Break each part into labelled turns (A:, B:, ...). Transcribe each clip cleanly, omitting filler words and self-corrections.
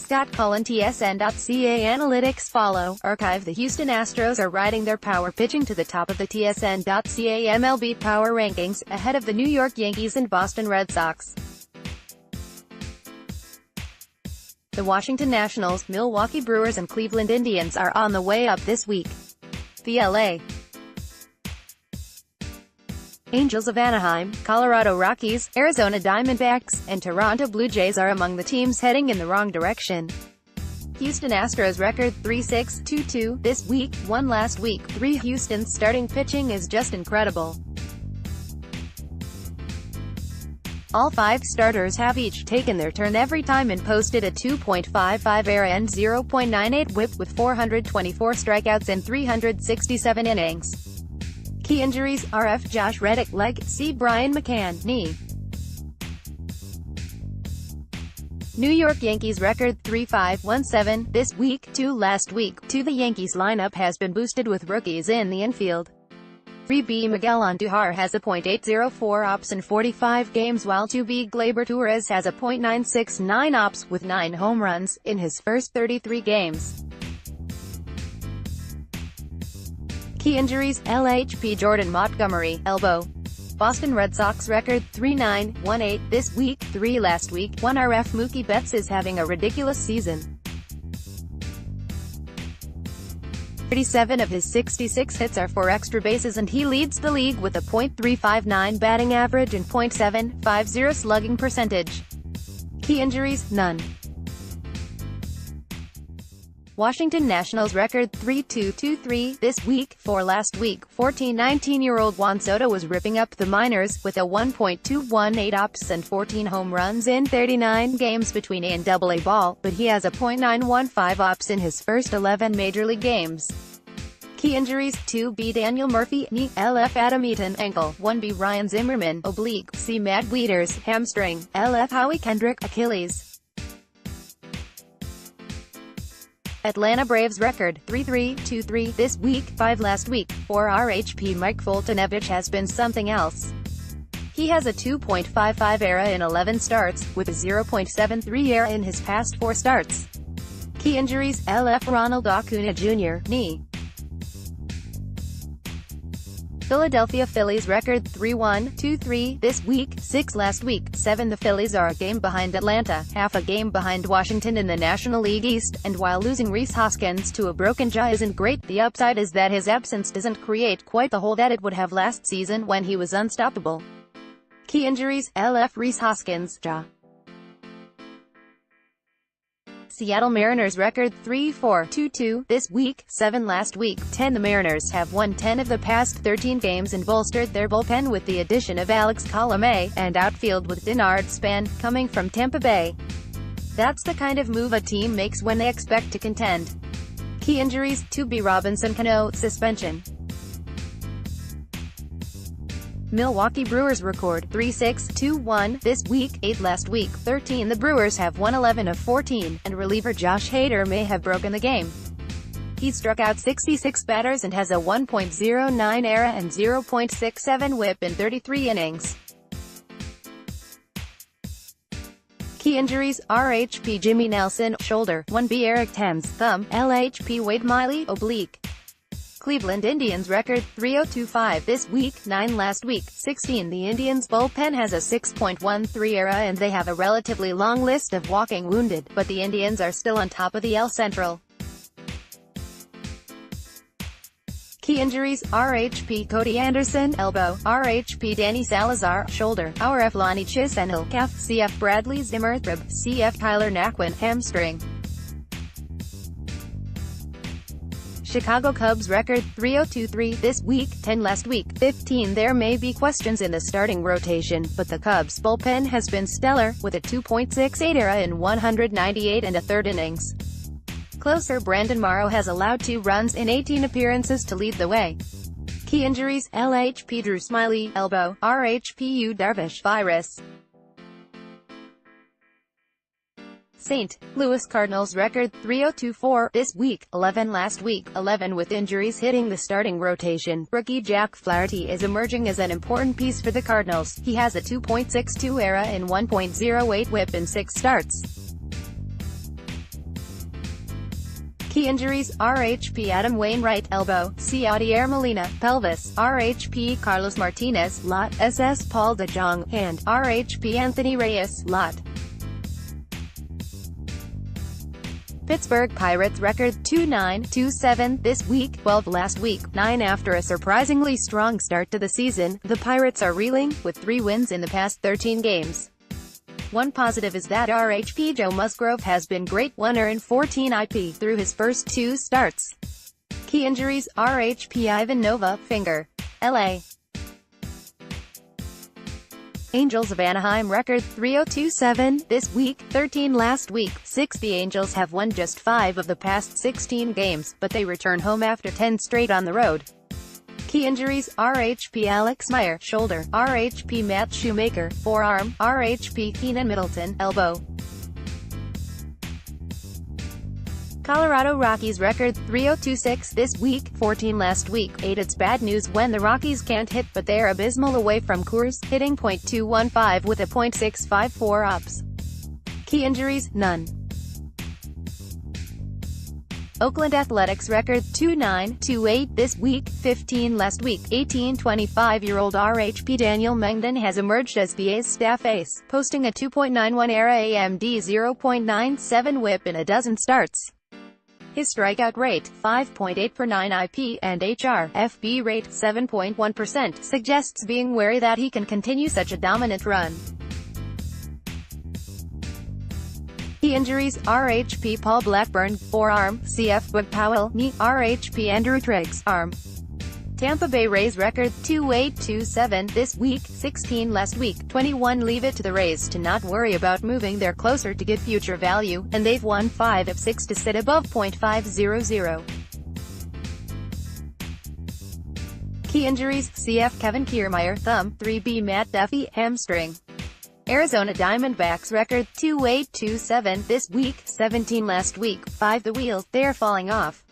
A: Cullen TSN.ca Analytics Follow. Archive. The Houston Astros are riding their power pitching to the top of the TSN.ca MLB Power Rankings, ahead of the New York Yankees and Boston Red Sox. The Washington Nationals, Milwaukee Brewers and Cleveland Indians are on the way up this week. The L.A. Angels of Anaheim, Colorado Rockies, Arizona Diamondbacks, and Toronto Blue Jays are among the teams heading in the wrong direction. Houston Astros record 3-6-2-2 this week, won last week. Houston's starting pitching is just incredible. All five starters have each taken their turn every time and posted a 2.55 ERA and 0.98 WHIP with 424 strikeouts in 367 innings. Key injuries: RF Josh Reddick leg, C Brian McCann knee. New York Yankees record 3-5-1-7 this week, 2 last week. The Yankees lineup has been boosted with rookies in the infield. 3B Miguel Andujar has a .804 OPS in 45 games, while 2B Gleyber Torres has a .969 OPS with 9 home runs in his first 33 games. Key injuries: LHP Jordan Montgomery, elbow. Boston Red Sox record 3-9-1-8 this week, 3 last week. 1 RF Mookie Betts is having a ridiculous season. 37 of his 66 hits are for extra bases, and he leads the league with a .359 batting average and .750 slugging percentage. Key injuries: none. Washington Nationals record 3-2-2-3 this week, 4 last week. 19-year-old Juan Soto was ripping up the minors, with a 1.218 OPS and 14 home runs in 39 games between A and AA ball, but he has a .915 OPS in his first 11 Major League games. Key injuries: 2B Daniel Murphy, knee. LF Adam Eaton, ankle. 1B Ryan Zimmerman, oblique. C Matt Wieters, hamstring. LF Howie Kendrick, Achilles. Atlanta Braves record 3-3-2-3 this week, 5 last week. 4 RHP Mike Foltynewicz has been something else. He has a 2.55 ERA in 11 starts, with a 0.73 ERA in his past 4 starts. Key injuries: LF Ronald Acuna Jr., knee. Philadelphia Phillies record 3-1-2-3 this week, 6 last week. 7 The Phillies are a game behind Atlanta, half a game behind Washington in the National League East, and while losing Rhys Hoskins to a broken jaw isn't great, the upside is that his absence doesn't create quite the hole that it would have last season when he was unstoppable. Key injuries: LF Rhys Hoskins, jaw. Seattle Mariners record 3-4-2-2 this week, 7 last week. 10 The Mariners have won 10 of the past 13 games and bolstered their bullpen with the addition of Alex Colomé, and outfield with Denard Span, coming from Tampa Bay. That's the kind of move a team makes when they expect to contend. Key injuries: 2B Robinson Cano, suspension. Milwaukee Brewers record 3-6-2-1 this week, 8 last week. 13 The Brewers have won 11 of 14, and reliever Josh Hader may have broken the game. He struck out 66 batters and has a 1.09 ERA and 0.67 WHIP in 33 innings. Key injuries: RHP Jimmy Nelson, shoulder. 1B Eric Thames, thumb. LHP Wade Miley, oblique. Cleveland Indians record 3-0-2-5 this week, 9 last week. 16 The Indians' bullpen has a 6.13 ERA and they have a relatively long list of walking wounded, but the Indians are still on top of the AL Central. Key injuries: RHP Cody Anderson, elbow. RHP Danny Salazar, shoulder. RF Lonnie Chisenhall, calf. CF Bradley Zimmer, rib. CF Tyler Naquin, hamstring. Chicago Cubs record 3-0-2-3 this week, 10 last week. 15 There may be questions in the starting rotation, but the Cubs' bullpen has been stellar, with a 2.68 ERA in 198 and a third innings. Closer Brandon Morrow has allowed 2 runs in 18 appearances to lead the way. Key injuries: LHP Drew Smyly, elbow. RHP Yu Darvish, virus. St. Louis Cardinals record 3-0-2-4 this week, 11 last week. 11 with injuries hitting the starting rotation. Rookie Jack Flaherty is emerging as an important piece for the Cardinals. He has a 2.62 ERA and 1.08 WHIP in 6 starts. Key injuries: RHP Adam Wainwright, elbow; C. Yadier Molina, pelvis; RHP Carlos Martinez, lot; SS Paul de Jong, hand; RHP Anthony Reyes, lot. Pittsburgh Pirates record 2-9-2-7 this week, 12 last week, 9 after a surprisingly strong start to the season. The Pirates are reeling, with 3 wins in the past 13 games. One positive is that RHP Joe Musgrove has been great, 1 earned 14 IP through his first 2 starts. Key injuries: RHP Ivan Nova, finger; LA Angels of Anaheim record 3-0-2-7 this week, 13 last week, 6. The Angels have won just 5 of the past 16 games, but they return home after 10 straight on the road. Key injuries: RHP Alex Meyer, shoulder; RHP Matt Shoemaker, forearm; RHP Keenan Middleton, elbow. Colorado Rockies record 3-0-2-6 this week, 14 last week, 8. It's bad news when the Rockies can't hit, but they're abysmal away from Coors, hitting .215 with a .654 ops. Key injuries: none. Oakland Athletics record 2-9-2-8 this week, 15 last week, 18. 25-year-old RHP Daniel Mengden has emerged as the A's staff ace, posting a 2.91 ERA AMD 0.97 WHIP in a dozen starts. His strikeout rate, 5.8 per 9 IP, and HRFB rate, 7.1%, suggests being wary that he can continue such a dominant run. Key injuries: RHP Paul Blackburn, forearm; CF Bug Powell, knee; RHP Andrew Triggs, arm. Tampa Bay Rays record 2-8-2-7 this week, 16 last week, 21. Leave it to the Rays to not worry about moving their closer to good future value, and they've won 5 of 6 to sit above .500. Key injuries: CF Kevin Kiermaier, thumb; 3B Matt Duffy, hamstring. Arizona Diamondbacks record 2-8-2-7 this week, 17 last week, 5. The wheels, they're falling off.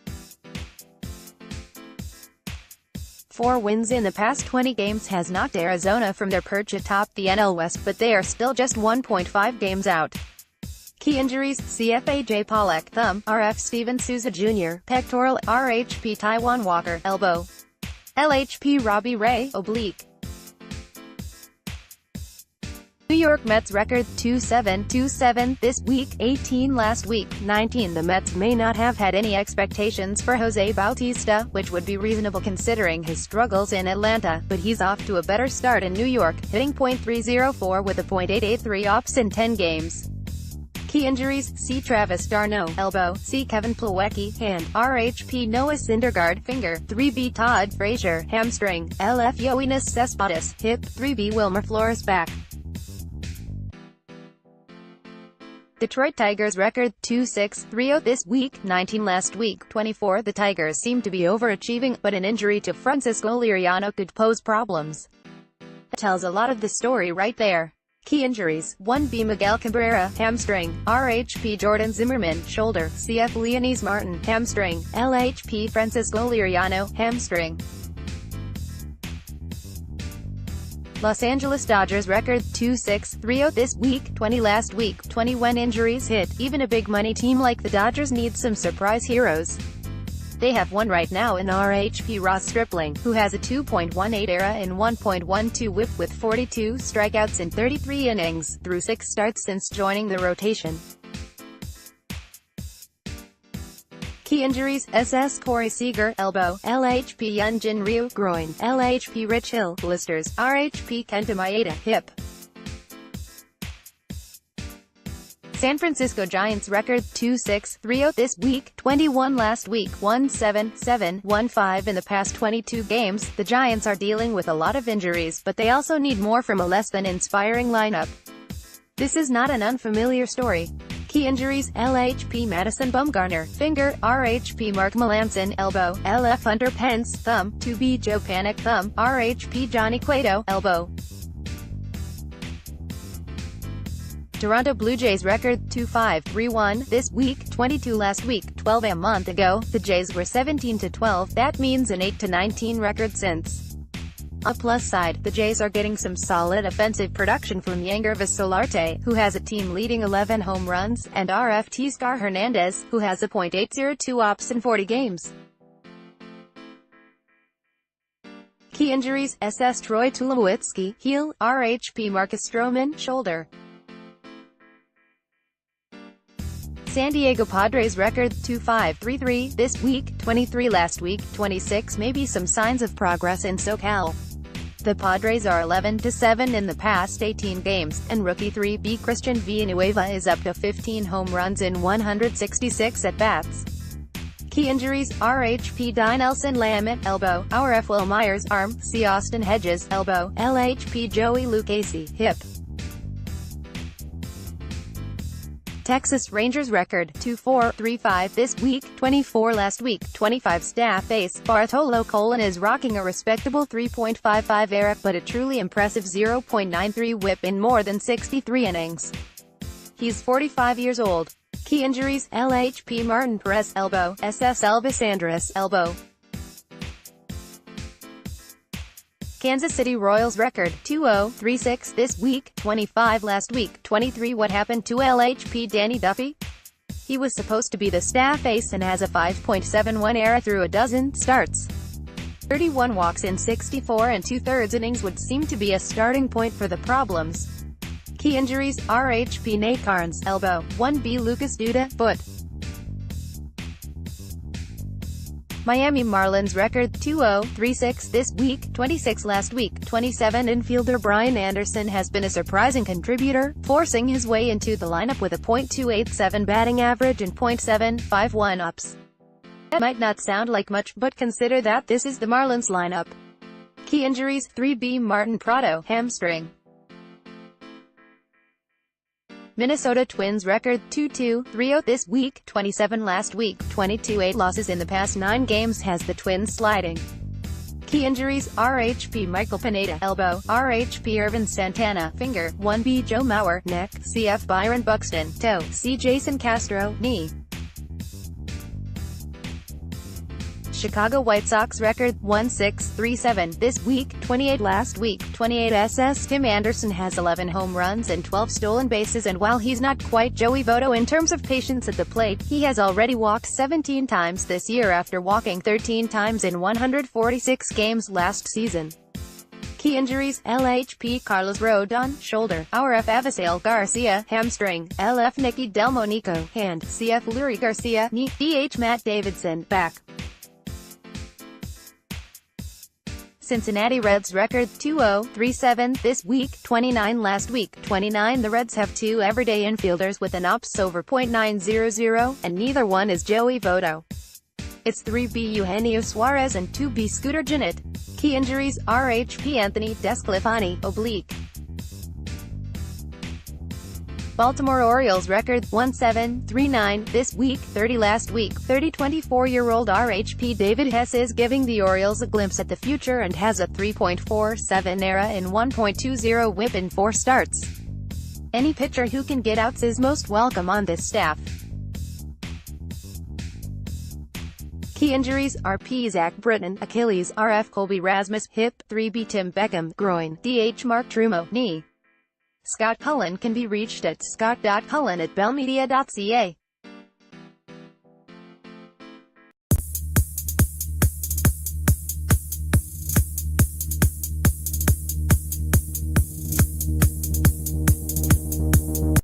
A: 4 wins in the past 20 games has knocked Arizona from their perch atop the NL West, but they are still just 1.5 games out. Key injuries: CF AJ Pollock, thumb; RF Steven Souza Jr., pectoral; RHP Taijuan Walker, elbow; LHP Robbie Ray, oblique. New York Mets record 2-7-2-7 this week, 18 last week, 19. The Mets may not have had any expectations for Jose Bautista, which would be reasonable considering his struggles in Atlanta, but he's off to a better start in New York, hitting .304 with a .883 ops in 10 games. Key injuries: C. Travis d'Arnaud, elbow; C. Kevin Plawecki, hand; RHP Noah Syndergaard, finger; 3B Todd Frazier, hamstring; LF Yoenis Cespedes, hip; 3B Wilmer Flores, back. Detroit Tigers record 2-6-3-0 this week, 19 last week, 24. The Tigers seem to be overachieving, but an injury to Francisco Liriano could pose problems. That tells a lot of the story right there. Key injuries: 1B Miguel Cabrera, hamstring; RHP Jordan Zimmerman, shoulder; CF Leonese Martin, hamstring; LHP Francisco Liriano, hamstring. Los Angeles Dodgers record 2-6-3-0 this week, 20 last week, 20. When injuries hit, even a big money team like the Dodgers needs some surprise heroes. They have one right now in RHP Ross Stripling, who has a 2.18 ERA and 1.12 WHIP with 42 strikeouts in 33 innings, through 6 starts since joining the rotation. Key injuries: SS Corey Seager, elbow; LHP Yunjin Ryu, groin; LHP Rich Hill, blisters; RHP Kenta Maeda, hip. San Francisco Giants record 2-6-3-0 this week, 21 last week, 1-7-7-1-5 in the past 22 games. The Giants are dealing with a lot of injuries, but they also need more from a less than inspiring lineup. This is not an unfamiliar story. Key injuries: LHP Madison Bumgarner, finger; RHP Mark Melancon, elbow; LF Hunter Pence, thumb; 2B Joe Panik, thumb; RHP Johnny Cueto, elbow. Toronto Blue Jays record 2-5-3-1 this week, 22 last week, 12. A month ago, the Jays were 17-12, that means an 8-19 record since On the plus side, the Jays are getting some solid offensive production from Yangervis Solarte, who has a team-leading 11 home runs, and RFT Scar Hernandez, who has a .802 ops in 40 games. Key injuries: SS Troy Tulowitzki, heel; RHP Marcus Stroman, shoulder. San Diego Padres record, 2-5-3-3, this week, 23 last week, 26 maybe some signs of progress in SoCal. The Padres are 11-7 in the past 18 games, and rookie 3B Christian Villanueva is up to 15 home runs in 166 at-bats. Key injuries: RHP Dinelson Lamet, elbow; RF Will Myers, arm; C. Austin Hedges, elbow; LHP Joey Lucchesi, hip. Texas Rangers record, 2-4-3-5 this week, 24 last week, 25 staff ace Bartolo Colon is rocking a respectable 3.55 ERA but a truly impressive 0.93 whip in more than 63 innings. He's 45 years old. Key injuries: LHP Martin Perez, elbow; SS Elvis Andrus, elbow. Kansas City Royals record, 2-0-3-6 this week, 25 last week, 23 what happened to LHP Danny Duffy? He was supposed to be the staff ace and has a 5.71 ERA through a dozen starts. 31 walks in 64 and 2/3 innings would seem to be a starting point for the problems. Key injuries: RHP Nate Carnes, elbow; 1B Lucas Duda, foot. Miami Marlins record, 2-0-3-6 this week, 26 last week, 27 infielder Brian Anderson has been a surprising contributor, forcing his way into the lineup with a .287 batting average and .751 ops. That might not sound like much, but consider that this is the Marlins lineup. Key injuries: 3B Martin Prado, hamstring. Minnesota Twins record, 2-2-3-0 this week, 27 last week, 22 8 losses in the past 9 games has the Twins sliding. Key injuries: RHP Michael Pineda, elbow; RHP Irvin Santana, finger; 1B Joe Mauer, neck; CF Byron Buxton, toe; C. Jason Castro, knee. Chicago White Sox record, 1-6-3-7 this week, 28 last week, 28 SS Tim Anderson has 11 home runs and 12 stolen bases, and while he's not quite Joey Votto in terms of patience at the plate, he has already walked 17 times this year after walking 13 times in 146 games last season. Key injuries: LHP Carlos Rodon, shoulder; RF Avisail Garcia, hamstring; LF Nicky Delmonico, hand; CF Lurie Garcia, knee; DH Matt Davidson, back. Cincinnati Reds record, 2-0-3-7 this week, 29 last week, 29 The Reds have 2 everyday infielders with an ops over .900, and neither one is Joey Votto. It's 3B Eugenio Suarez and 2B Scooter Gennett. Key injuries: RHP Anthony Desclafani, oblique. Baltimore Orioles record, 1-7-3-9 this week, 30 last week, 30 24-year-old RHP David Hess is giving the Orioles a glimpse at the future and has a 3.47 ERA and 1.20 whip in 4 starts. Any pitcher who can get outs is most welcome on this staff. Key injuries: RP Zach Britton, Achilles; RF Colby Rasmus, hip; 3B Tim Beckham, groin; DH Mark Trumo, knee. Scott Cullen can be reached at scott.cullen@bellmedia.ca.